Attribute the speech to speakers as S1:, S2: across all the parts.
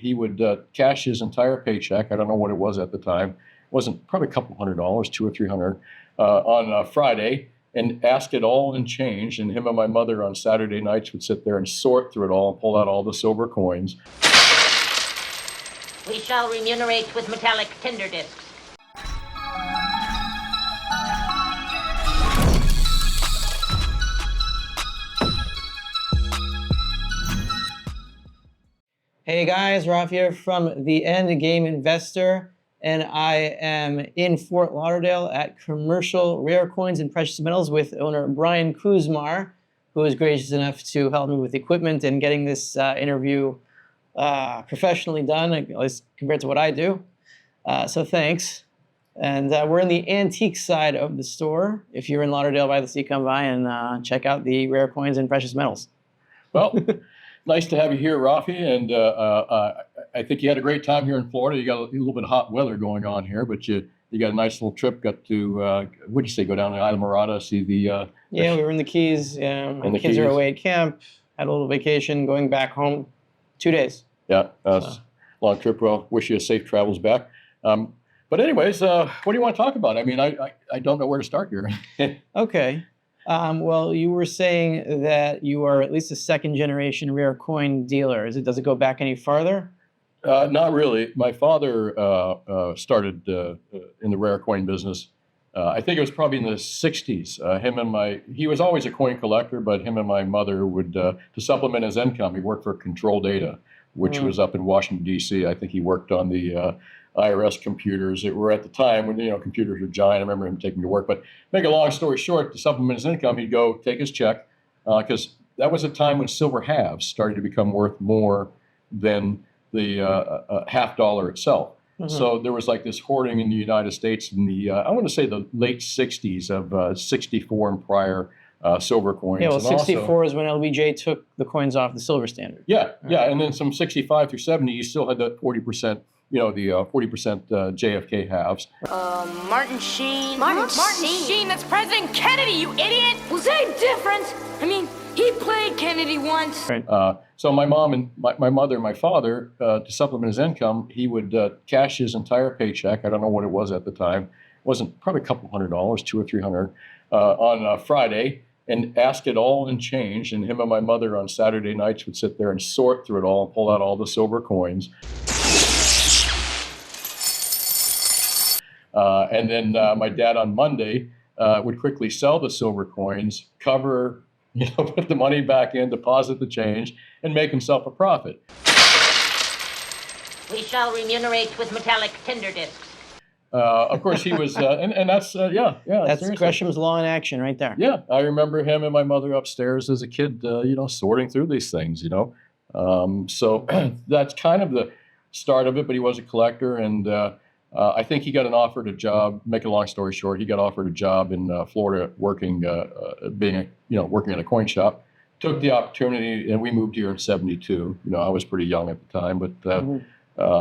S1: He would cash his entire paycheck. I don't know what it was at the time. It wasn't probably a couple $100, $200 or $300, on Friday, and ask it all in change. And him and my mother on Saturday nights would sit there and sort through it all and pull out all the silver coins.
S2: We shall remunerate with metallic tinder discs.
S3: Hey guys, Ralph here from The End Game Investor, and I am in Fort Lauderdale at Commercial Rare Coins and Precious Metals with owner Brian Kuszmar, who was gracious enough to help me with equipment and getting this interview professionally done, at least compared to what I do. So thanks. And we're in the antique side of the store. If you're in Lauderdale by the sea, come by and check out the rare coins and precious metals.
S1: Well, nice to have you here, Rafi. And I think you had a great time here in Florida. You got a little bit of hot weather going on here, but you got a nice little trip. Got to, what'd you say, go down to Isla Morada, see the...
S3: Yeah, we were in the Keys. And the kids are away at camp. Had a little vacation, going back home 2 days.
S1: Yeah, long trip. Well, wish you safe travels back. But anyways, what do you want to talk about? I mean, I don't know where to start here.
S3: Okay. Well, you were saying that you are at least a second generation rare coin dealer. Does it go back any farther?
S1: Not really. My father started in the rare coin business. I think it was probably in the 60s. He was always a coin collector, but him and my mother would, to supplement his income, he worked for Control Data, which was up in Washington, D.C. I think he worked on the IRS computers that were at the time when, computers were giant. I remember him taking me to work. But make a long story short, to supplement his income, he'd go take his check, because that was a time when silver halves started to become worth more than the half dollar itself. Mm-hmm. So there was like this hoarding in the United States in the, I want to say the late 60s of 64 and prior silver coins.
S3: Yeah, well,
S1: and
S3: 64
S1: also,
S3: is when LBJ took the coins off the silver standard.
S1: Yeah, yeah. And then from 65 through 70, you still had the 40%, the 40% JFK halves.
S2: Martin Sheen.
S4: Martin Sheen, that's President Kennedy, you idiot! Was that different? I mean, he played Kennedy once.
S1: Right. So my mom and my mother and my father, to supplement his income, he would cash his entire paycheck. I don't know what it was at the time. It wasn't probably a couple $100, $200 or $300, on Friday, and ask it all in change. And him and my mother on Saturday nights would sit there and sort through it all and pull out all the silver coins. And then my dad on Monday would quickly sell the silver coins, cover, put the money back in, deposit the change, and make himself a profit.
S2: We shall remunerate with metallic tinder discs.
S1: Of course, he was, and that's, yeah.
S3: That's
S1: seriously.
S3: Gresham's Law in action right there.
S1: Yeah, I remember him and my mother upstairs as a kid, sorting through these things, So that's kind of the start of it, but he was a collector, and I think he got an offer to job. Make a long story short, he got offered a job in Florida, working at a coin shop. Took the opportunity, and we moved here in '72. I was pretty young at the time, but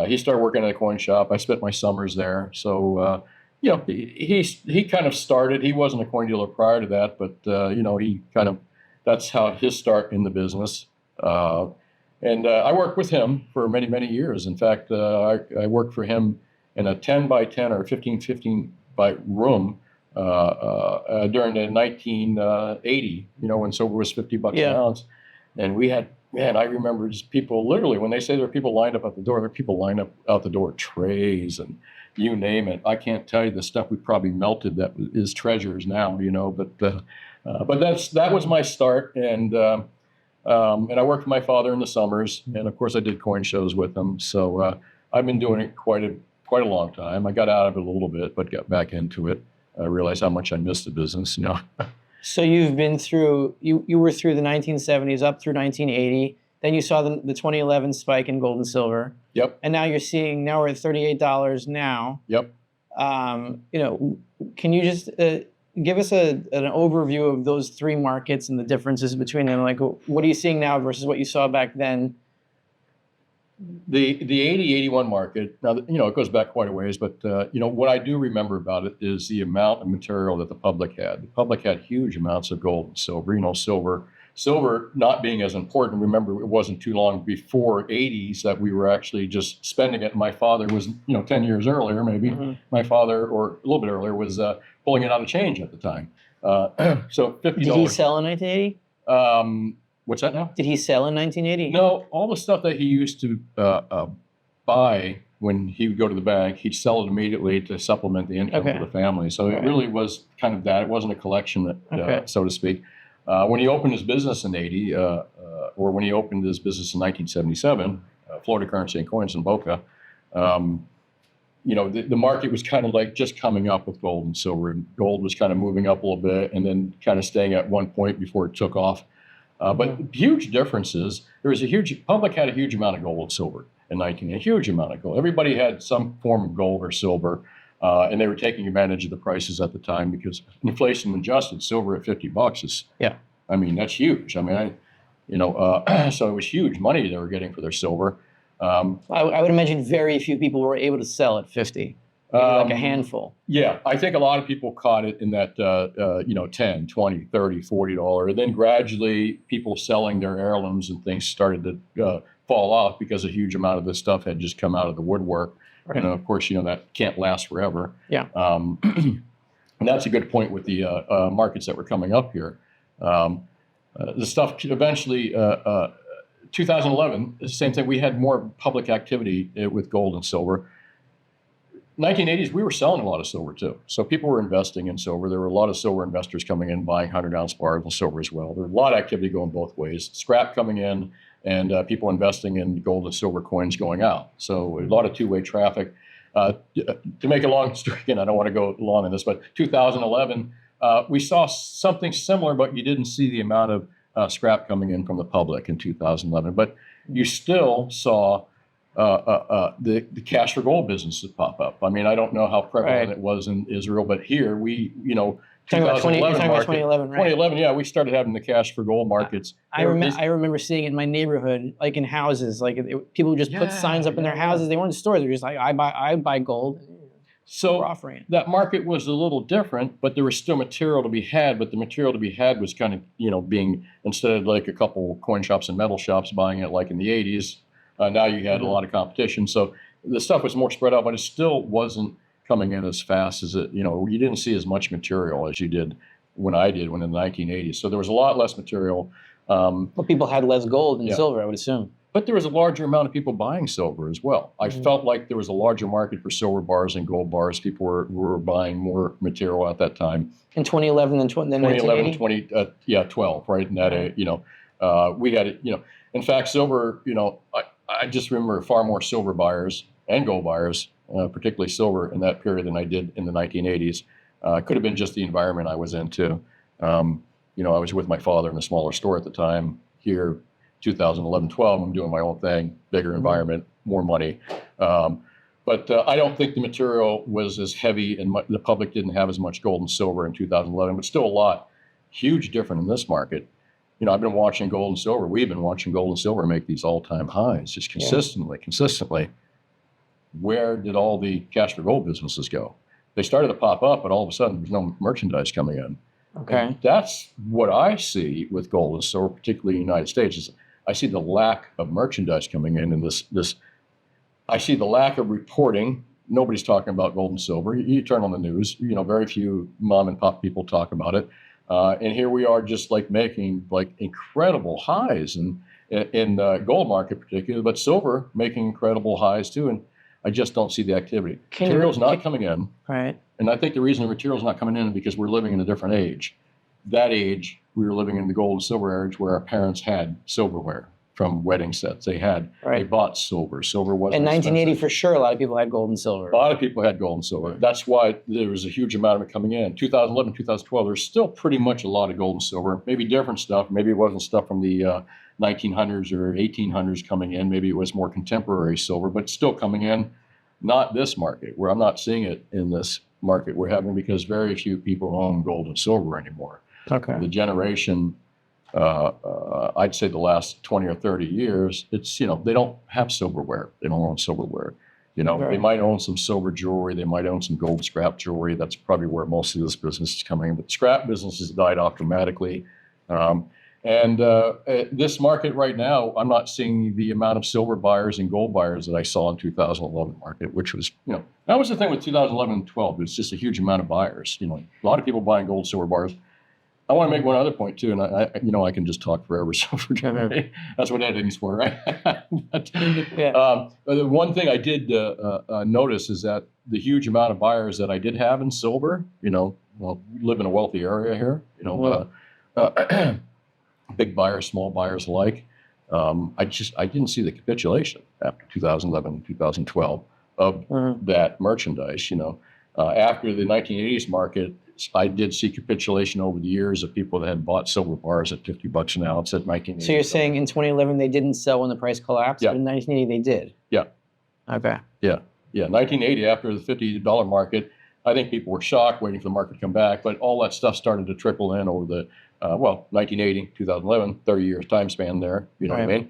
S1: he started working at a coin shop. I spent my summers there, so he kind of started. He wasn't a coin dealer prior to that, but he kind of, that's how his start in the business. And I worked with him for many, many years. In fact, I worked for him in a 10 by 10 or 15 by room during the 1980, when silver was $50 an ounce. And we had, I remember just people literally, when they say there are people lined up at the door, there are people lined up out the door, trays and you name it. I can't tell you the stuff we probably melted that is treasures now, but that was my start. And I worked for my father in the summers, and of course I did coin shows with him. So I've been doing it quite a long time. I got out of it a little bit, but got back into it. I realized how much I missed the business.
S3: So you've been through, you were through the 1970s up through 1980. Then you saw the 2011 spike in gold and silver.
S1: Yep.
S3: And now now we're at $38 now.
S1: Yep.
S3: Can you just give us an overview of those three markets and the differences between them? Like, what are you seeing now versus what you saw back then?
S1: The 80-81 market, now, it goes back quite a ways, but, what I do remember about it is the amount of material that the public had. The public had huge amounts of gold and silver. Silver silver not being as important. Remember, it wasn't too long before 80s that we were actually just spending it. My father was, 10 years earlier, maybe my father, or a little bit earlier, was pulling it out of change at the time. So $50.
S3: Did he sell in 1980?
S1: What's that now?
S3: Did he sell in 1980?
S1: No, all the stuff that he used to buy when he would go to the bank, he'd sell it immediately to supplement the income
S3: Okay.
S1: for the family. So it really was kind of that. It wasn't a collection,
S3: Okay.
S1: so to speak. When he opened his business in 80, or when he opened his business in 1977, Florida Currency and Coins in Boca, the market was kind of like just coming up with gold and silver. And gold was kind of moving up a little bit and then kind of staying at one point before it took off. But huge differences. Public had a huge amount of gold and silver in 1980, a huge amount of gold. Everybody had some form of gold or silver, and they were taking advantage of the prices at the time because inflation adjusted silver at $50 is, I mean, that's huge. I mean, so it was huge money they were getting for their silver.
S3: I would imagine very few people were able to sell at 50. Maybe like a handful.
S1: Yeah, I think a lot of people caught it in that, $10, $20, $30, $40. And then gradually people selling their heirlooms and things started to fall off because a huge amount of this stuff had just come out of the woodwork.
S3: Right.
S1: And of course, that can't last forever.
S3: Yeah.
S1: And that's a good point with the markets that were coming up here. The stuff eventually, 2011, the same thing. We had more public activity with gold and silver. 1980s, we were selling a lot of silver too. So people were investing in silver. There were a lot of silver investors coming in, buying 100-ounce bars of silver as well. There was a lot of activity going both ways. Scrap coming in and people investing in gold and silver coins going out. So a lot of two-way traffic. To make a long story, again, I don't want to go long on this, but 2011, we saw something similar, but you didn't see the amount of scrap coming in from the public in 2011. But you still saw the cash for gold businesses pop up. I mean, I don't know how prevalent it was in Israel, but here we,
S3: 2011, right?
S1: 2011, yeah, we started having the cash for gold markets.
S3: I remember seeing it in my neighborhood, like in houses, like people would just put signs up in their houses. They weren't in stores. They're just like, I buy gold.
S1: So
S3: we're offering it.
S1: That market was a little different, but there was still material to be had. But the material to be had was kind of, being, instead of like a couple coin shops and metal shops buying it like in the 80s, now you had a lot of competition. So the stuff was more spread out, but it still wasn't coming in as fast as it, you didn't see as much material as you did when I did when in the 1980s. So there was a lot less material.
S3: Well, people had less gold than silver, I would assume.
S1: But there was a larger amount of people buying silver as well. I felt like there was a larger market for silver bars and gold bars. People were buying more material at that time.
S3: In 2011 than
S1: 2011,
S3: 1980?
S1: 12, right? And that, we had it, in fact, silver, I just remember far more silver buyers and gold buyers, particularly silver in that period than I did in the 1980s. Could have been just the environment I was into. I was with my father in a smaller store at the time. Here, 2011, 12, I'm doing my own thing, bigger environment, more money. But I don't think the material was as heavy and the public didn't have as much gold and silver in 2011, but still a lot, huge different in this market. I've been watching gold and silver. We've been watching gold and silver make these all-time highs just consistently. Where did all the cash for gold businesses go? They started to pop up, but all of a sudden there's no merchandise coming in.
S3: Okay.
S1: And that's what I see with gold and silver, particularly in the United States, is I see the lack of merchandise coming in, and this. I see the lack of reporting. Nobody's talking about gold and silver. You turn on the news, very few mom and pop people talk about it. And here we are just like making like incredible highs in the gold market particularly, but silver making incredible highs too. And I just don't see the activity. Material's not coming in.
S3: Right.
S1: And I think the reason the material's not coming in is because we're living in a different age. That age, we were living in the gold and silver age where our parents had silverware from wedding sets. They bought silver. Silver wasn't
S3: in 1980,
S1: expensive.
S3: for sure, a lot of people had gold and silver.
S1: A lot of people had gold and silver. That's why there was a huge amount of it coming in. 2011, 2012, there's still pretty much a lot of gold and silver. Maybe different stuff. Maybe it wasn't stuff from the 1900s or 1800s coming in. Maybe it was more contemporary silver, but still coming in. Not this market, where I'm not seeing it in this market we're having because very few people own gold and silver anymore.
S3: Okay.
S1: The generation, I'd say the last 20 or 30 years, it's, they don't have silverware. They don't own silverware. They might own some silver jewelry. They might own some gold scrap jewelry. That's probably where most of this business is coming. But scrap business has died off dramatically. And this market right now, I'm not seeing the amount of silver buyers and gold buyers that I saw in 2011 market, which was, that was the thing with 2011 and 12. It's just a huge amount of buyers. A lot of people buying gold, silver bars. I want to make one other point too, and I can just talk forever. So that's what editing's for, right? But, the one thing I did notice is that the huge amount of buyers that I did have in silver, well, we live in a wealthy area here, big buyers, small buyers alike. I didn't see the capitulation after 2011, 2012 of that merchandise. After the 1980s market, I did see capitulation over the years of people that had bought silver bars at $50 an ounce at 1980.
S3: So you're saying in 2011 they didn't sell when the price collapsed, but in 1980 they did?
S1: Yeah.
S3: Okay.
S1: Yeah. 1980, after the $50 market, I think people were shocked, waiting for the market to come back, but all that stuff started to trickle in over the 1980, 2011, 30 years time span there, what I mean?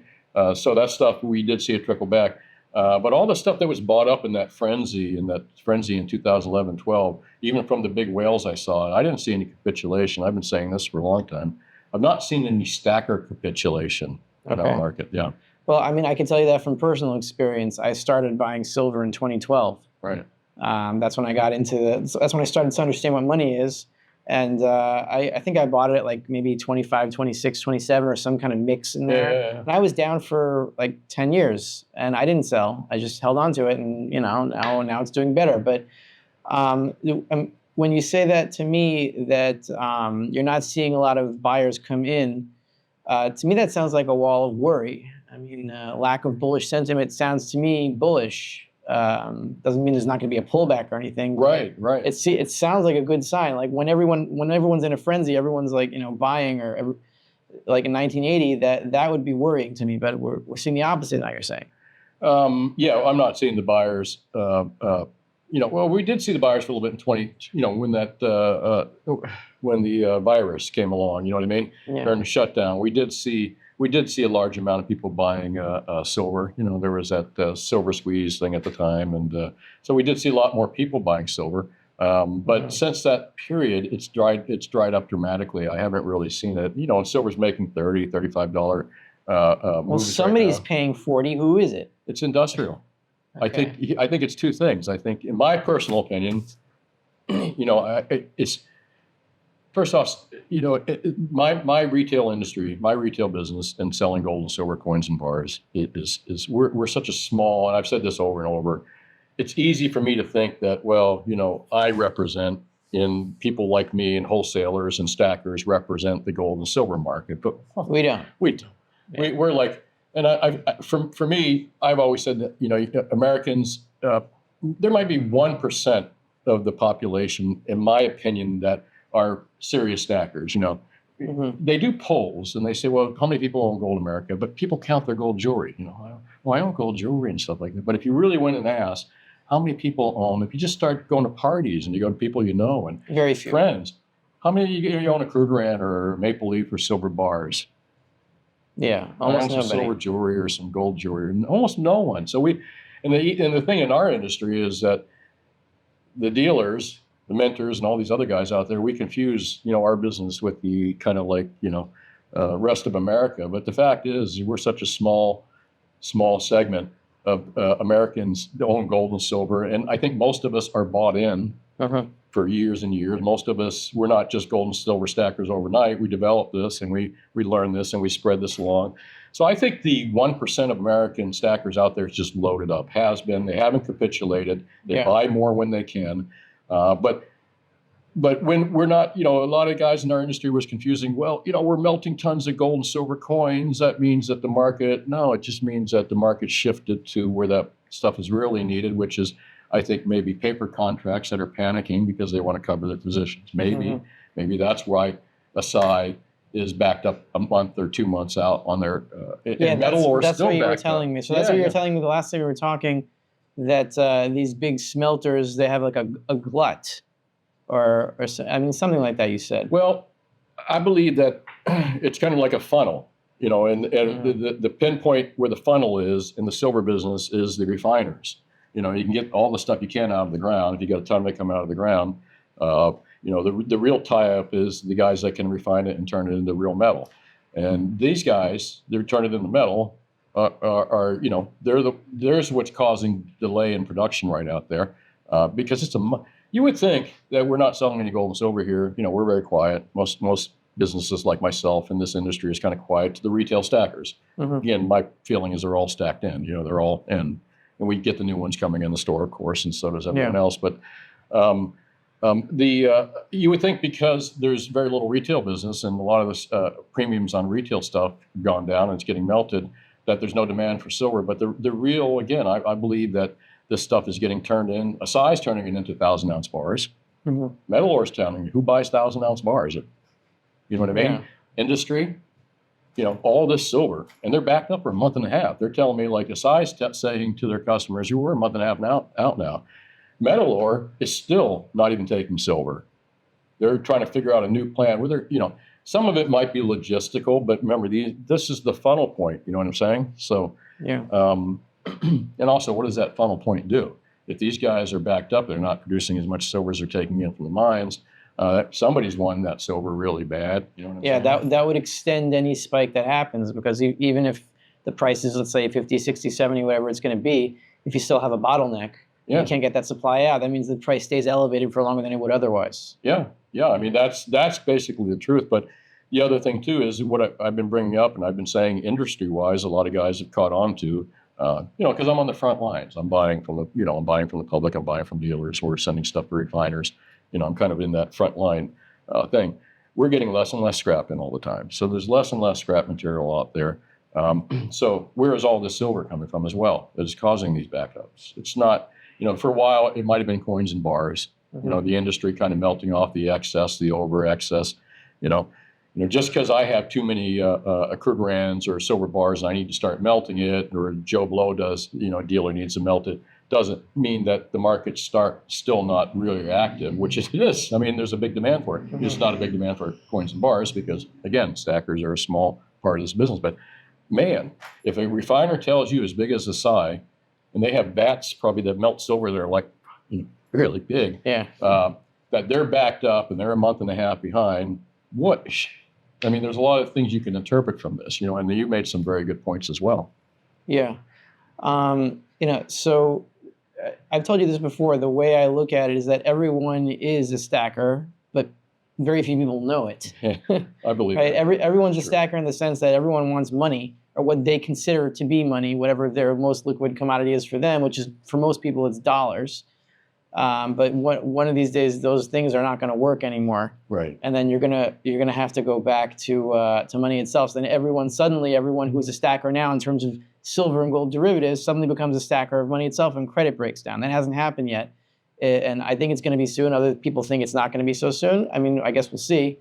S1: So that stuff, we did see it trickle back. But all the stuff that was bought up in that frenzy in 2011, 12, even from the big whales I saw, I didn't see any capitulation. I've been saying this for a long time. I've not seen any stacker capitulation in our market, yeah.
S3: Well, I mean, I can tell you that from personal experience. I started buying silver in 2012.
S1: Right.
S3: That's when I got that's when I started to understand what money is. And I think I bought it at like maybe 25, 26, 27 or some kind of mix in there.
S1: Yeah.
S3: And I was down for like 10 years and I didn't sell. I just held on to it and, now it's doing better. But when you say that to me, that you're not seeing a lot of buyers come in, to me that sounds like a wall of worry. I mean, lack of bullish sentiment sounds to me bullish. Doesn't mean there's not going to be a pullback or anything.
S1: Right.
S3: It sounds like a good sign. Like when everyone's in a frenzy, everyone's like buying or like in 1980. That would be worrying to me. But we're seeing the opposite now. You're saying.
S1: Yeah, I'm not seeing the buyers. Well, we did see the buyers for a little bit in 20. When that when the virus came along. You know what I mean?
S3: Yeah.
S1: During the shutdown, we did see a large amount of people buying silver. There was that silver squeeze thing at the time, and so we did see a lot more people buying silver. But since that period, it's dried up dramatically. I haven't really seen it. And silver's making $30, $35
S3: well, somebody's
S1: right
S3: paying 40. Who is it?
S1: It's industrial.
S3: Okay.
S1: I think it's two things. I think, in my personal opinion, it's. First off, my retail industry, my retail business, and selling gold and silver coins and bars we're such a small, and I've said this over and over. It's easy for me to think that, I represent, in people like me and wholesalers and stackers represent the gold and silver market, but
S3: we don't.
S1: We don't. Yeah. We're like, and for me, I've always said that Americans, there might be 1% of the population, in my opinion, that are serious stackers. They do polls and they say, well, how many people own gold in America? But people count their gold jewelry. I own gold jewelry and stuff like that. But if you really went and asked how many people own, if you just start going to parties and you go to people and
S3: very few
S1: friends, how many of you own a Krugerrand or Maple Leaf or silver bars?
S3: Yeah,
S1: almost nobody. Some silver jewelry or some gold jewelry, and almost no one. So and the thing in our industry is that the dealers, the mentors, and all these other guys out there, we confuse, our business with the kind of like, rest of America. But the fact is, we're such a small segment of Americans that own gold and silver. And I think most of us are bought in for years and years. Most of us, we're not just gold and silver stackers overnight. We developed this and we learned this and we spread this along. So I think the 1% of American stackers out there is just loaded up, has been. They haven't capitulated. They buy more when they can. But when we're not, a lot of guys in our industry was confusing, we're melting tons of gold and silver coins. That means that it just means that the market shifted to where that stuff is really needed, which is, I think, maybe paper contracts that are panicking because they want to cover their positions. Maybe that's why Asai is backed up a month or 2 months out on their metal ore.
S3: That's what you were telling me. So that's what you were telling me the last time we were talking, that these big smelters, they have like a glut or something like that you said.
S1: Well, I believe that it's kind of like a funnel, and the pinpoint where the funnel is in the silver business is the refiners. You can get all the stuff you can out of the ground if you got a ton of it come out of the ground. The real tie-up is the guys that can refine it and turn it into real metal. And these guys, they're turning into metal, are there's what's causing delay in production right out there, because you would think that we're not selling any gold and silver here. We're very quiet. Most businesses like myself in this industry is kind of quiet to the retail stackers. Again, my feeling is they're all stacked in. They're all in, and we get the new ones coming in the store, of course, and so does everyone else. But you would think because there's very little retail business and a lot of the premiums on retail stuff have gone down and it's getting melted, that there's no demand for silver. But the real, again, I believe that this stuff is getting turning it into 1,000-ounce bars. Metal ore's telling you, who buys 1,000-ounce bars? You know what I mean?
S3: Yeah.
S1: Industry, all this silver, and they're backed up for a month and a half. They're telling me, like Asai's saying to their customers, we're a month and a half out now. Metal ore is still not even taking silver. They're trying to figure out a new plan. Whether some of it might be logistical, but remember, this is the funnel point. You know what I'm saying? So, and also, what does that funnel point do? If these guys are backed up, they're not producing as much silver as they're taking in from the mines. Somebody's won that silver really bad. You know what I'm saying?
S3: that would extend any spike that happens, because even if the price is, let's say, 50, 60, 70, whatever it's going to be, if you still have a bottleneck, you can't get that supply out. That means the price stays elevated for longer than it would otherwise.
S1: Yeah. I mean, that's basically the truth. But the other thing too is what I've been bringing up, and I've been saying industry-wise, a lot of guys have caught on to. Because I'm on the front lines. I'm buying from the public. I'm buying from dealers. We're sending stuff to refiners. I'm kind of in that front line thing. We're getting less and less scrap in all the time. So there's less and less scrap material out there. So where is all this silver coming from as well that is causing these backups? It's not, for a while, it might have been coins and bars. The industry kind of melting off the excess, the over excess. Just because I have too many Krugerrands or silver bars and I need to start melting it, or Joe Blow does, a dealer needs to melt it, doesn't mean that the markets still not really active, which it is. I mean, there's a big demand for it. There's not a big demand for coins and bars because, again, stackers are a small part of this business. But man, if a refiner tells you as big as Asai, and they have vats probably that melt silver, they're like really big, that they're backed up and they're a month and a half behind. I mean, there's a lot of things you can interpret from this, and you made some very good points as well.
S3: Yeah. So I've told you this before. The way I look at it is that everyone is a stacker, but very few people know it.
S1: I believe
S3: right?
S1: that.
S3: Everyone's a stacker in the sense that everyone wants money, or what they consider to be money, whatever their most liquid commodity is for them, which is, for most people, it's dollars. But one of these days, those things are not going to work anymore.
S1: Right.
S3: And then you're gonna have to go back to money itself. So then everyone who's a stacker now in terms of silver and gold derivatives suddenly becomes a stacker of money itself, and credit breaks down. That hasn't happened yet, and I think it's going to be soon. Other people think it's not going to be so soon. I mean, I guess we'll see.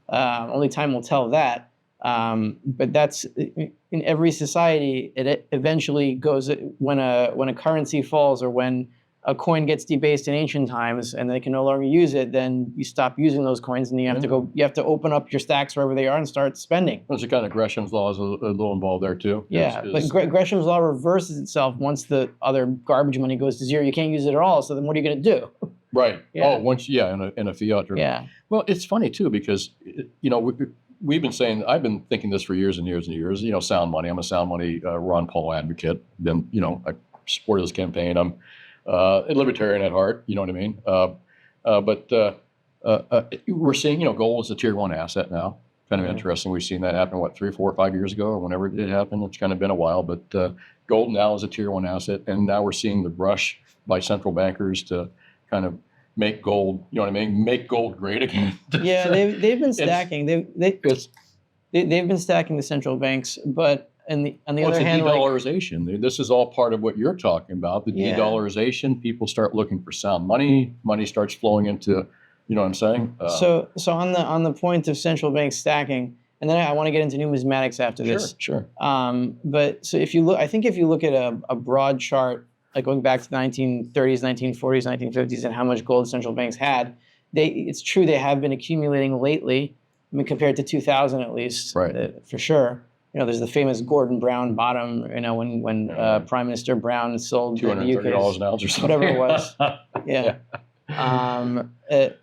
S3: Only time will tell that. But that's in every society. It eventually goes when a currency falls, or when a coin gets debased in ancient times and they can no longer use it, then you stop using those coins and you have to open up your stacks wherever they are and start spending.
S1: There's a kind of Gresham's law is a little involved there too.
S3: Yeah, but Gresham's law reverses itself once the other garbage money goes to zero. You can't use it at all, so then what are you going to do?
S1: Right.
S3: Yeah.
S1: In a fiat.
S3: Yeah.
S1: Well, it's funny too because, we've been saying, I've been thinking this for years and years and years, sound money. I'm a sound money Ron Paul advocate. Then, I supported his campaign. I'm a libertarian at heart, you know what I mean? But we're seeing, gold is a tier 1 asset now. Kind of interesting. We've seen that happen, 3, 4, 5 years ago, or whenever it did happen. It's kind of been a while, but gold now is a tier 1 asset. And now we're seeing the rush by central bankers to kind of make gold, make gold great again.
S3: Yeah, they've been stacking. They've been stacking the central banks, but on the other hand,
S1: de-dollarization. This is all part of what you're talking about. The de-dollarization. People start looking for sound money. Money starts flowing into, you know what I'm saying?
S3: So on the point of central bank stacking, and then I want to get into numismatics after this.
S1: Sure.
S3: But so if you look at a broad chart, like going back to the 1930s, 1940s, 1950s, and how much gold central banks had, it's true they have been accumulating lately. I mean, compared to 2000 at least,
S1: right.
S3: For sure. There's the famous Gordon Brown bottom. When Prime Minister Brown sold
S1: $230 an ounce or something,
S3: whatever it was. Yeah.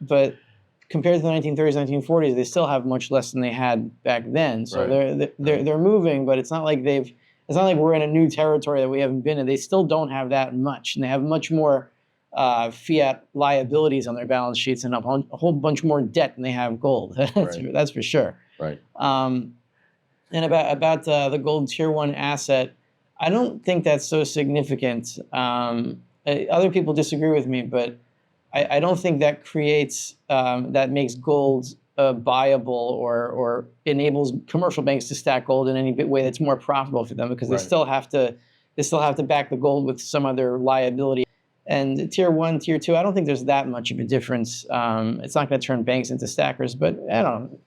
S3: But compared to the 1930s, 1940s, they still have much less than they had back then. So
S1: Right.
S3: they're moving, but it's not like it's not like we're in a new territory that we haven't been in. They still don't have that much, and they have much more fiat liabilities on their balance sheets and a whole bunch more debt than they have gold.
S1: Right.
S3: That's for sure.
S1: Right.
S3: And about the gold tier one asset, I don't think that's so significant. Other people disagree with me, but I don't think that creates that makes gold buyable or enables commercial banks to stack gold in any way that's more profitable for them, because
S1: Right.
S3: they still have to back the gold with some other liability. And tier one, tier two, I don't think there's that much of a difference. It's not going to turn banks into stackers, but I don't know.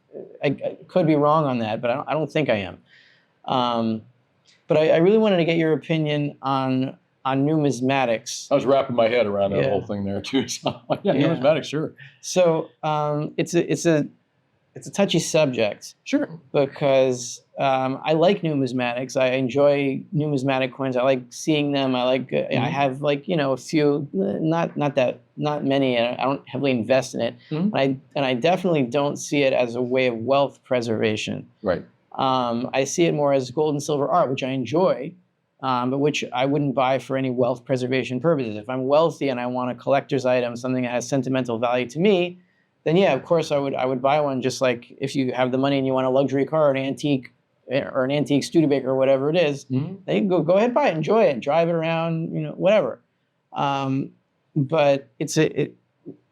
S3: I could be wrong on that, but I don't think I am. But I really wanted to get your opinion on numismatics.
S1: I was wrapping my head around that
S3: Yeah.
S1: whole thing there too. So, yeah,
S3: Yeah.
S1: numismatics, sure.
S3: So it's a touchy subject
S1: Sure.
S3: because I like numismatics. I enjoy numismatic coins. I like seeing them. I have a few, not many. And I don't heavily invest in it.
S1: Mhm.
S3: And I definitely don't see it as a way of wealth preservation.
S1: Right.
S3: I see it more as gold and silver art, which I enjoy, but which I wouldn't buy for any wealth preservation purposes. If I'm wealthy and I want a collector's item, something that has sentimental value to me, then yeah, of course I would buy one. Just like if you have the money and you want a luxury car, or an antique Studebaker or whatever it is,
S1: Mhm.
S3: then you go ahead, buy it, enjoy it, drive it around, whatever. But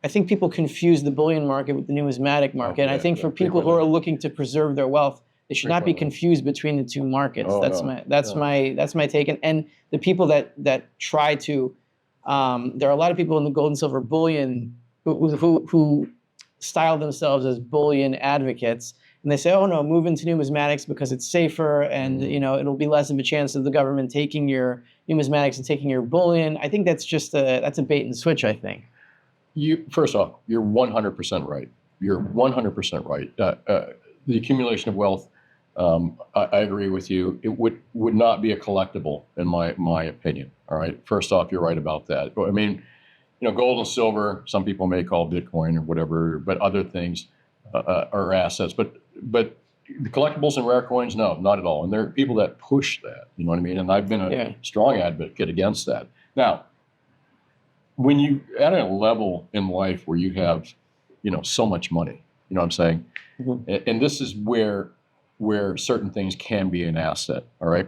S3: I think people confuse the bullion market with the numismatic market. And I
S1: yeah,
S3: think
S1: yeah,
S3: for people who are
S1: frequently.
S3: looking to preserve their wealth, they should not be
S1: Frequently.
S3: confused between the two markets.
S1: Oh,
S3: that's
S1: no,
S3: that's my take. And the people that try to, there are a lot of people in the gold and silver bullion who style themselves as bullion advocates, and they say, "Oh no, move into numismatics because it's safer, and it'll be less of a chance of the government taking your numismatics and taking your bullion." I think that's just a bait and switch. I think.
S1: First off, you're 100% right. You're 100% right. The accumulation of wealth, I agree with you. It would not be a collectible, in my opinion. All right. First off, you're right about that. I mean, gold and silver, some people may call Bitcoin or whatever, but other things are assets. But the collectibles and rare coins, no, not at all. And there are people that push that. You know what I mean? And I've been a strong advocate against that. Now, when you at a level in life where you have, so much money, you know what I'm saying?
S3: Mm-hmm.
S1: And this is where certain things can be an asset. All right.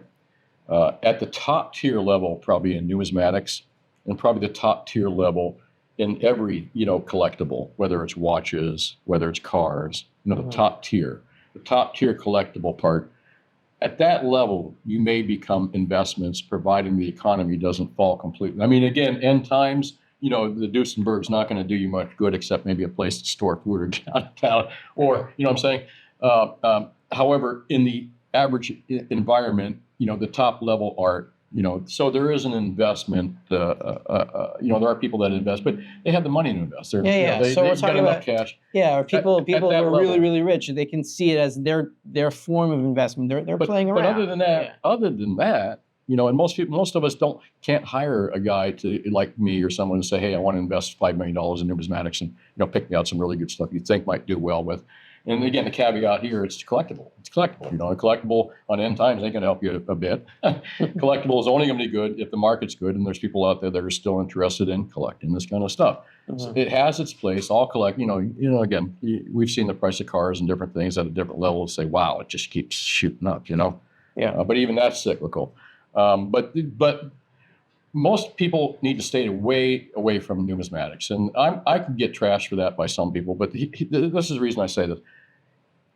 S1: At the top tier level, probably in numismatics, and probably the top tier level in every, collectible, whether it's watches, whether it's cars, the top tier collectible part. At that level, you may become investments, providing the economy doesn't fall completely. I mean, again, end times, the Duesenberg's not going to do you much good, except maybe a place to store food or downtown, or, what I'm saying? However, in the average environment, the top level art, so there is an investment. There are people that invest, but they have the money to invest.
S3: So
S1: they've
S3: we're
S1: got
S3: talking
S1: enough
S3: about
S1: cash.
S3: Yeah, or people
S1: at
S3: who
S1: that
S3: are really,
S1: level.
S3: really rich. They can see it as their form of investment. They're playing around.
S1: But other than that, and most of us can't hire a guy to like me or someone to say, hey, I want to invest $5 million in numismatics and pick me out some really good stuff you think might do well with. And again, the caveat here, it's collectible. It's collectible. A collectible on end times ain't going to help you a bit. Collectible is only going to be good if the market's good, and there's people out there that are still interested in collecting this kind of stuff. So it has its place. All collect. Again, we've seen the price of cars and different things at a different level. Say, wow, it just keeps shooting up.
S3: Yeah.
S1: But even that's cyclical. But most people need to stay away from numismatics, and I can get trashed for that by some people. But this is the reason I say this: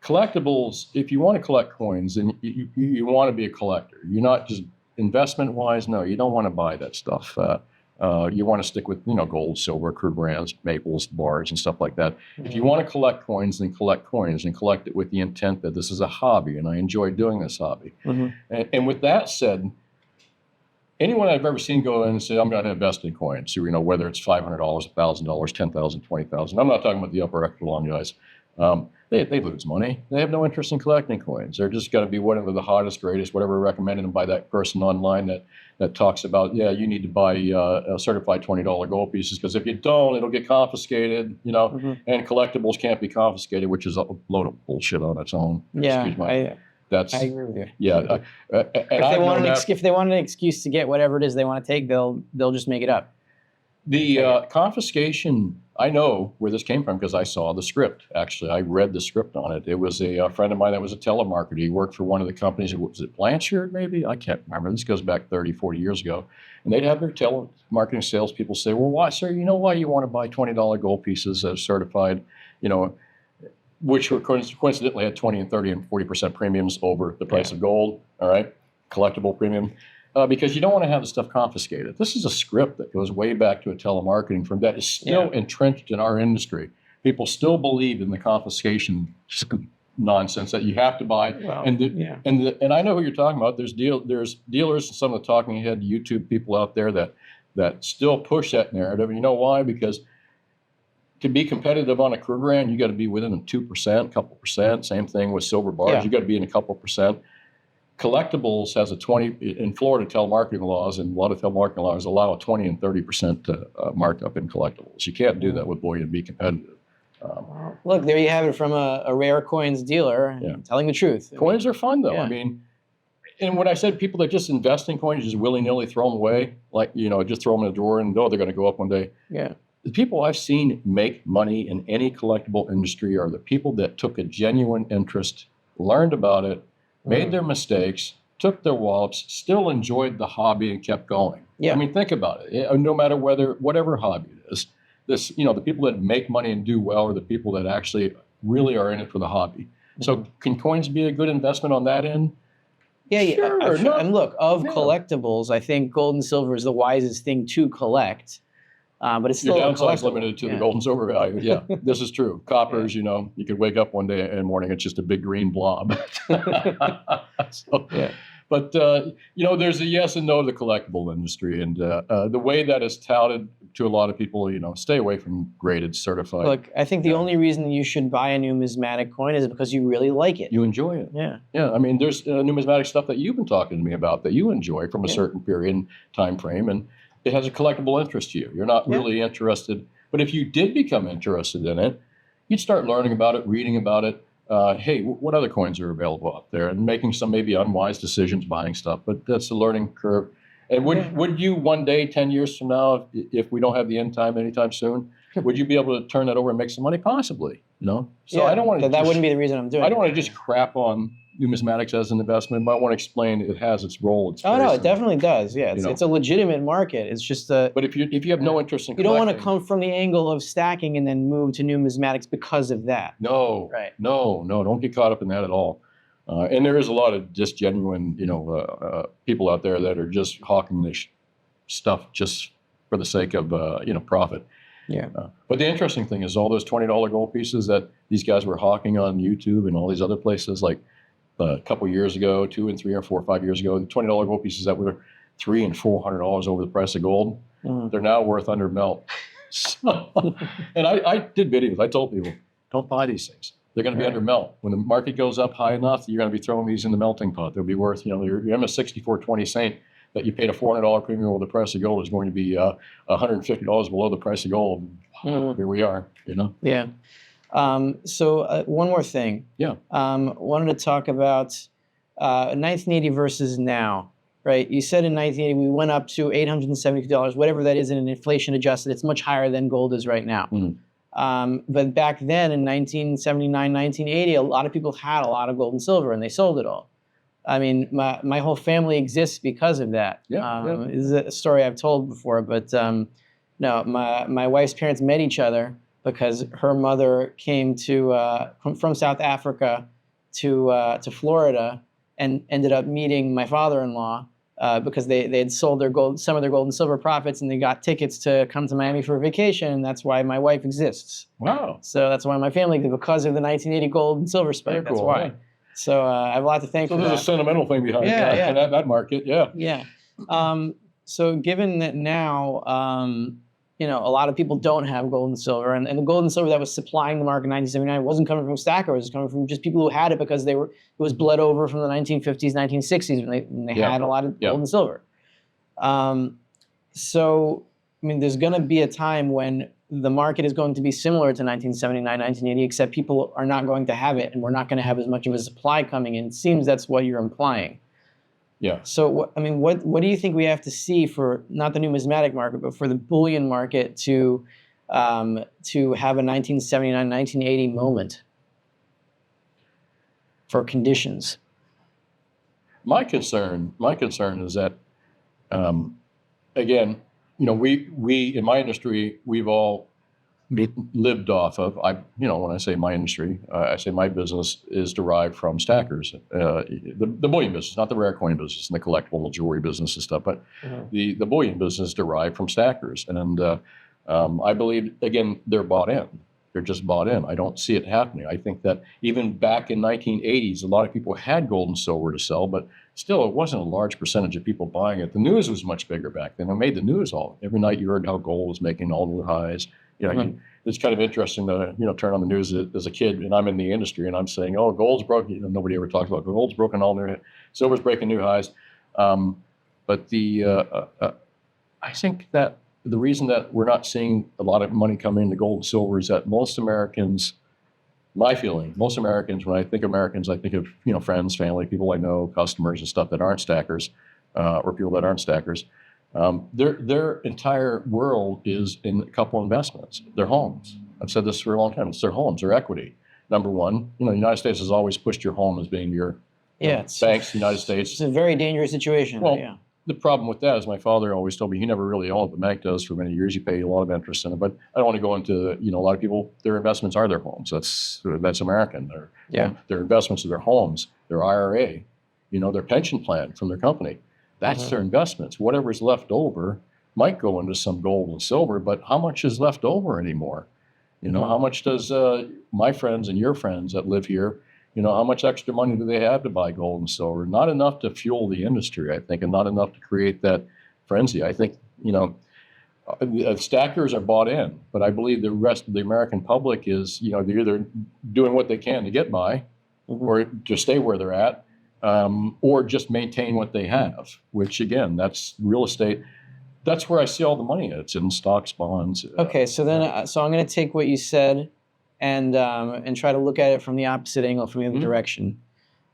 S1: collectibles. If you want to collect coins, and you want to be a collector, you're not just investment-wise. No, you don't want to buy that stuff. You want to stick with gold, silver, crude brands, maples, bars, and stuff like that. Mm-hmm. If you want to collect coins, then collect coins and collect it with the intent that this is a hobby, and I enjoy doing this hobby. Mm-hmm. And with that said, anyone I've ever seen go in and say, I'm going to invest in coins, so, whether it's $500, $1,000, $10,000, $20,000. I'm not talking about the upper echelon guys. They lose money. They have no interest in collecting coins. They're just got to be whatever the hottest, greatest, whatever recommended them by that person online that talks about, yeah, you need to buy certified $20 gold pieces because if you don't, it'll get confiscated, you know, and collectibles can't be confiscated, which is a load of bullshit on its own.
S3: Yeah,
S1: Excuse my, that's,
S3: I agree with you.
S1: yeah. And
S3: If they
S1: I've
S3: want
S1: known that.
S3: if they want an excuse to get whatever it is they want to take, they'll just make it up.
S1: The confiscation, I know where this came from because I saw the script. Actually, I read the script on it. It was a friend of mine that was a telemarketer. He worked for one of the companies. Was it Blanchard, maybe? I can't remember. This goes back 30, 40 years ago. And they'd have their telemarketing salespeople say, well, why, sir, you know why you want to buy $20 gold pieces that are certified, you know, which were coincidentally had 20 and 30 and 40% premiums over the price of gold, all right, collectible premium. Because you don't want to have the stuff confiscated. This is a script that goes way back to a telemarketing firm that is still entrenched in our industry. People still believe in the confiscation nonsense that you have to buy.
S3: Well,
S1: And I know who you're talking about. There's dealers and some of the talking head YouTube people out there that still push that narrative. And you know why? Because to be competitive on a Krugerrand, you got to be within a 2%, couple percent. Same thing with silver bars.
S3: Yeah.
S1: You got to be in a couple percent. Collectibles has a 20 in Florida telemarketing laws, and a lot of telemarketing laws allow a 20 and 30% markup in collectibles. You can't do that with bullion and be competitive.
S3: Look, there you have it from a rare coins dealer telling the truth.
S1: Coins are fun, though.
S3: Yeah.
S1: I mean, and when I said people that just invest in coins, just willy-nilly throw them away, like, you know, just throw them in a drawer and, oh, they're going to go up one day.
S3: Yeah.
S1: The people I've seen make money in any collectible industry are the people that took a genuine interest, learned about it, made their mistakes, took their wallets, still enjoyed the hobby and kept going.
S3: Yeah.
S1: I mean, think about it. No matter whatever hobby it is, this, you know, the people that make money and do well are the people that actually really are in it for the hobby. So can coins be a good investment on that end?
S3: Yeah,
S1: Sure,
S3: and look, collectibles, I think gold and silver is the wisest thing to collect. But it's still
S1: Your downside's
S3: collectible.
S1: limited to the gold and silver value. Yeah, this is true. Coppers, you know, you could wake up one day in the morning, it's just a big green blob. But, you know, there's a yes and no to the collectible industry. And the way that is touted to a lot of people, you know, stay away from graded, certified.
S3: Look, I think the only reason you should buy a numismatic coin is because you really like it.
S1: You enjoy it.
S3: Yeah.
S1: Yeah, I mean, there's numismatic stuff that you've been talking to me about that you enjoy from a certain period and time frame, and it has a collectible interest to you. You're not really interested, but if you did become interested in it, you'd start learning about it, reading about it. Hey, what other coins are available out there, and making some maybe unwise decisions buying stuff. But that's a learning curve. And would you one day, 10 years from now, if we don't have the end time anytime soon, would you be able to turn that over and make some money? Possibly, you know? So I don't want to.
S3: That wouldn't be the reason I'm doing it.
S1: I don't want to just crap on numismatics as an investment, but I want to explain it has its role. Its
S3: Oh no,
S1: place,
S3: it definitely does. Yeah,
S1: you know.
S3: it's a legitimate market. It's just a.
S1: But if you have no interest in
S3: You don't want to
S1: collecting-
S3: come from the angle of stacking and then move to numismatics because of that.
S1: No,
S3: Right.
S1: no, don't get caught up in that at all. And there is a lot of just genuine, you know, people out there that are just hawking this stuff just for the sake of, you know, profit.
S3: Yeah.
S1: But the interesting thing is all those $20 gold pieces that these guys were hawking on YouTube and all these other places, like a couple years ago, 2 and 3 or 4 or 5 years ago, the $20 gold pieces that were $300 and $400 over the price of gold, they're now worth under melt. So, and I did videos. I told people, don't buy these things. They're going to be under melt. When the market goes up high enough, you're going to be throwing these in the melting pot. They'll be worth, you know, your MS6420 Saint that you paid a $400 premium over the price of gold is going to be $150 below the price of gold. Here we are, you know?
S3: Yeah. So one more thing.
S1: Yeah.
S3: Wanted to talk about 1980 versus now, right? You said in 1980 we went up to $872, whatever that is in an inflation adjusted. It's much higher than gold is right now. But back then in 1979, 1980, a lot of people had a lot of gold and silver and they sold it all. I mean, my whole family exists because of that. This is a story I've told before, but no, my wife's parents met each other because her mother came from South Africa to Florida and ended up meeting my father-in-law because they had sold some of their gold and silver profits, and they got tickets to come to Miami for a vacation, and that's why my wife exists.
S1: Wow.
S3: So that's why my family, because of the 1980 gold and silver spike. That's
S1: cool,
S3: why.
S1: yeah.
S3: So I have a lot to thank
S1: So
S3: for
S1: there's
S3: that.
S1: a sentimental thing behind
S3: Yeah,
S1: that market, yeah.
S3: Yeah. So given that now, you know, a lot of people don't have gold and silver, and the gold and silver that was supplying the market in 1979 wasn't coming from stackers, it was coming from just people who had it because it was bled over from the 1950s, 1960s when they had a lot of gold and silver. So, I mean, there's going to be a time when the market is going to be similar to 1979, 1980, except people are not going to have it, and we're not going to have as much of a supply coming in. It seems that's what you're implying.
S1: Yeah.
S3: So, I mean, what do you think we have to see for not the numismatic market, but for the bullion market to have a 1979, 1980 moment for conditions?
S1: My concern is that, again, we in my industry, we've all lived off of. When I say my industry, I say my business is derived from stackers, the bullion business, not the rare coin business and the collectible jewelry business and stuff, but the bullion business derived from stackers. And I believe, again, they're bought in. They're just bought in. I don't see it happening. I think that even back in 1980s, a lot of people had gold and silver to sell, but still, it wasn't a large percentage of people buying it. The news was much bigger back then. It made the news every night. You heard how gold was making all new highs. It's kind of interesting to turn on the news as a kid, and I'm in the industry, and I'm saying, "Oh, gold's broken." Nobody ever talks about gold's broken all new, silver's breaking new highs. But I think that the reason that we're not seeing a lot of money come into gold and silver is that most Americans, my feeling, most Americans, when I think Americans, I think of friends, family, people I know, customers and stuff that aren't stackers, or people that aren't stackers. Their entire world is in a couple investments. Their homes. I've said this for a long time. It's their homes, their equity. Number one, the United States has always pushed your home as being your banks. The United States.
S3: It's a very dangerous situation.
S1: Well, the problem with that is my father always told me he never really owned, the bank does for many years. You pay a lot of interest in it, but I don't want to go into a lot of people. Their investments are their homes. That's American. Their investments are their homes, their IRA, their pension plan from their company. That's their investments. Whatever's left over might go into some gold and silver, but how much is left over anymore? How much does my friends and your friends that live here, how much extra money do they have to buy gold and silver? Not enough to fuel the industry, I think, and not enough to create that frenzy. I think, stackers are bought in, but I believe the rest of the American public is, they're either doing what they can to get by or to stay where they're at, or just maintain what they have, which again, that's real estate. That's where I see all the money. It's in stocks, bonds.
S3: Okay, so then, I'm going to take what you said and try to look at it from the opposite angle, from the other direction.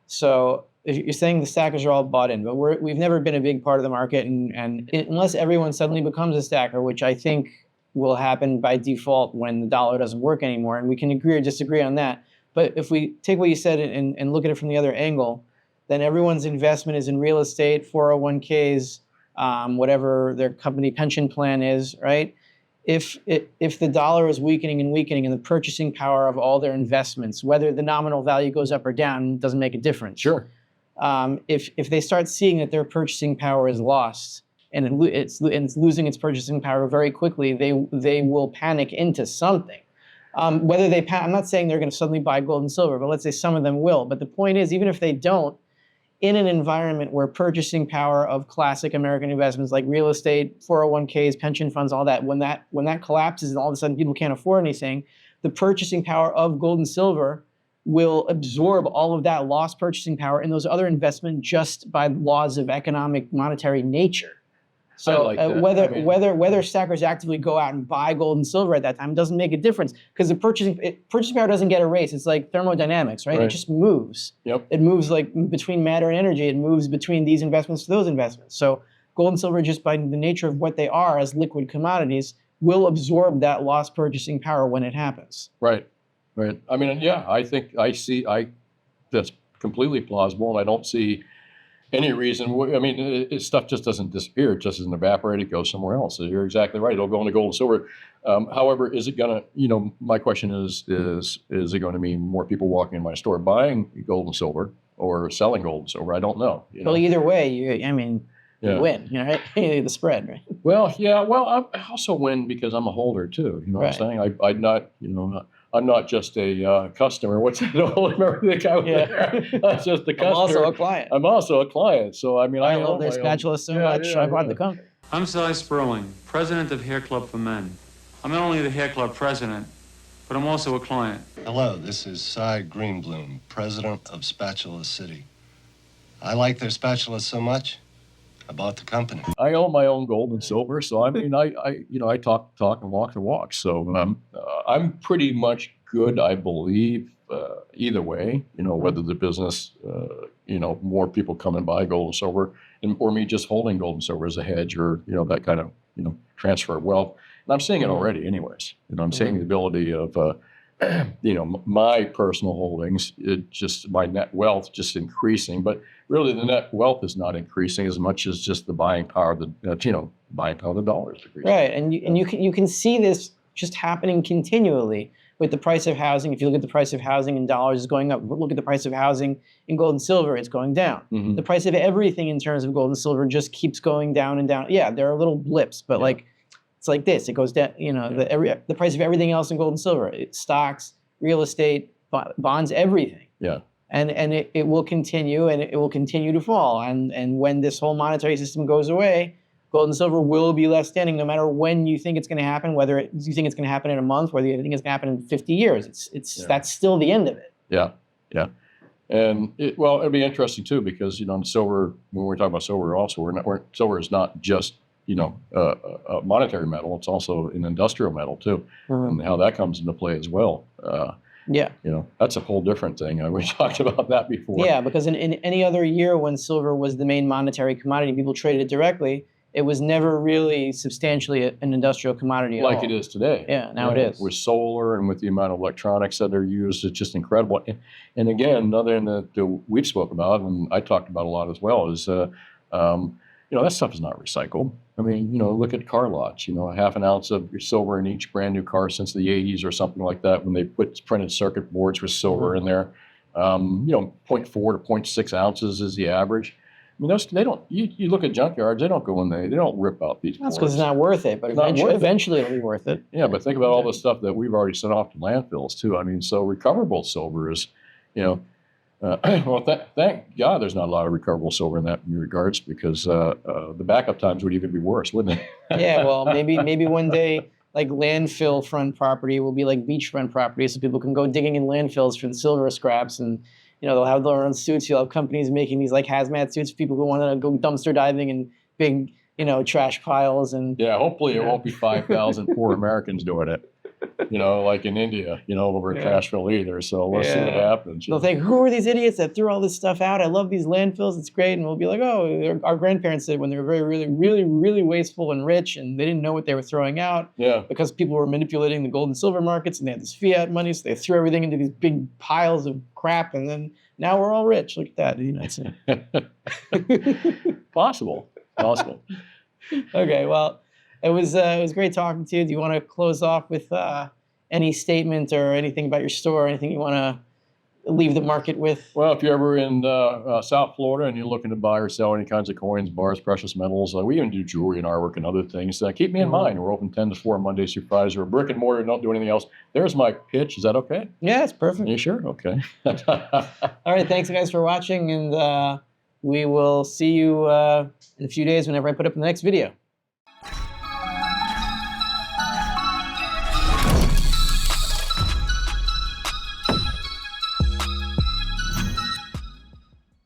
S3: So if you're saying the stackers are all bought in, but we've never been a big part of the market, and unless everyone suddenly becomes a stacker, which I think will happen by default when the dollar doesn't work anymore, and we can agree or disagree on that. But if we take what you said and look at it from the other angle, then everyone's investment is in real estate, 401ks, whatever their company pension plan is, right? If the dollar is weakening and the purchasing power of all their investments, whether the nominal value goes up or down, doesn't make a difference.
S1: Sure.
S3: If they start seeing that their purchasing power is lost and it's losing its purchasing power very quickly, they will panic into something. Whether they I'm not saying they're going to suddenly buy gold and silver, but let's say some of them will. But the point is, even if they don't, in an environment where purchasing power of classic American investments like real estate, 401ks, pension funds, all that, when that collapses and all of a sudden people can't afford anything, the purchasing power of gold and silver will absorb all of that lost purchasing power in those other investments just by laws of economic monetary nature. So whether stackers actively go out and buy gold and silver at that time doesn't make a difference, because the purchasing power doesn't get erased. It's like thermodynamics, right? It just moves.
S1: Yep.
S3: It moves like between matter and energy. It moves between these investments to those investments. So gold and silver, just by the nature of what they are as liquid commodities, will absorb that lost purchasing power when it happens.
S1: Right. I mean, I think that's completely plausible, and I don't see any reason. I mean, stuff just doesn't disappear. It just doesn't evaporate. It goes somewhere else. So you're exactly right. It'll go into gold and silver. However, is it going to, my question is it going to mean more people walking in my store buying gold and silver or selling gold and silver? I don't know.
S3: Well, either way, you win, right? The spread, right?
S1: Well, yeah. Well, I also win because I'm a holder too. You know what I'm saying? I'm not just a customer. What's that old American guy over there? I'm just a customer.
S3: I'm also a client.
S1: I'm also a client. So, I mean,
S3: I love their spatula so much, I bought the company.
S5: I'm Cy Sperling, president of Hair Club for Men. I'm not only the Hair Club president, but I'm also a client.
S6: Hello, this is Cy Greenbloom, president of Spatula City. I like their spatulas so much, about the company.
S1: I own my own gold and silver, so I mean, I talk and walk the walk. So I'm pretty much good, I believe, either way. Whether the business, more people come and buy gold and silver, or me just holding gold and silver as a hedge, or that kind of transfer of wealth. And I'm seeing it already, anyways. I'm seeing the ability of my personal holdings, my net wealth just increasing, but really the net wealth is not increasing as much as just the buying power of the, buying power of the dollar is decreasing.
S3: Right, and you can see this just happening continually with the price of housing. If you look at the price of housing in dollars is going up, look at the price of housing in gold and silver, it's going down.
S1: Mm-hmm.
S3: The price of everything in terms of gold and silver just keeps going down and down. Yeah, there are little blips, but it's like this. It goes down. The price of everything else in gold and silver, stocks, real estate, bonds, everything.
S1: Yeah.
S3: And it will continue, and it will continue to fall. And when this whole monetary system goes away, gold and silver will be left standing, no matter when you think it's going to happen. Whether you think it's going to happen in a month, whether you think it's going to happen in 50 years, that's still the end of it.
S1: Yeah. Yeah. And it'll be interesting too, because silver. When we're talking about silver, also silver is not just a monetary metal. It's also an industrial metal too, and how that comes into play as well. That's a whole different thing. We talked about that before.
S3: Yeah, because in any other year when silver was the main monetary commodity, people traded it directly. It was never really substantially an industrial commodity at all.
S1: Like it is today.
S3: Yeah, now it is.
S1: With solar and with the amount of electronics that are used, it's just incredible. And again, another thing that we've spoken about, and I talked about a lot as well, is that stuff is not recycled. I mean, look at car lots. A half an ounce of silver in each brand new car since the 80s or something like that, when they put printed circuit boards with silver in there. 0.4 to 0.6 ounces is the average. I mean, they don't. You look at junkyards; they don't go in there. They don't rip out these.
S3: That's because it's not worth it. But eventually, it'll be worth it.
S1: Yeah, but think about all the stuff that we've already sent off to landfills too. I mean, so recoverable silver is, thank God there's not a lot of recoverable silver in that regards, because the backup times would even be worse, wouldn't it?
S3: Yeah, well, maybe one day, like landfill front property will be like beachfront property, so people can go digging in landfills for the silver scraps, and they'll have their own suits. You'll have companies making these like hazmat suits for people who want to go dumpster diving in big, trash piles. And
S1: yeah, hopefully it won't be 5,000 poor Americans doing it. Like in India, over at Cashville either. So let's see what happens.
S3: They'll think, who are these idiots that threw all this stuff out? I love these landfills. It's great. And we'll be like, oh, our grandparents did when they were very, really, really, really wasteful and rich, and they didn't know what they were throwing out.
S1: Yeah.
S3: Because people were manipulating the gold and silver markets, and they had this fiat money, so they threw everything into these big piles of crap, and then now we're all rich. Look at that.
S1: Possible.
S3: Okay, well, it was great talking to you. Do you want to close off with any statement or anything about your store, or anything you want to leave the market with?
S1: Well, if you're ever in South Florida and you're looking to buy or sell any kinds of coins, bars, precious metals, we even do jewelry and artwork and other things. Keep me in mind. We're open 10 to 4 Mondays through Fridays. We're a brick and mortar. Don't do anything else. There's my pitch. Is that okay?
S3: Yeah, it's perfect.
S1: You sure? Okay.
S3: All right. Thanks, guys, for watching, and we will see you in a few days whenever I put up the next video.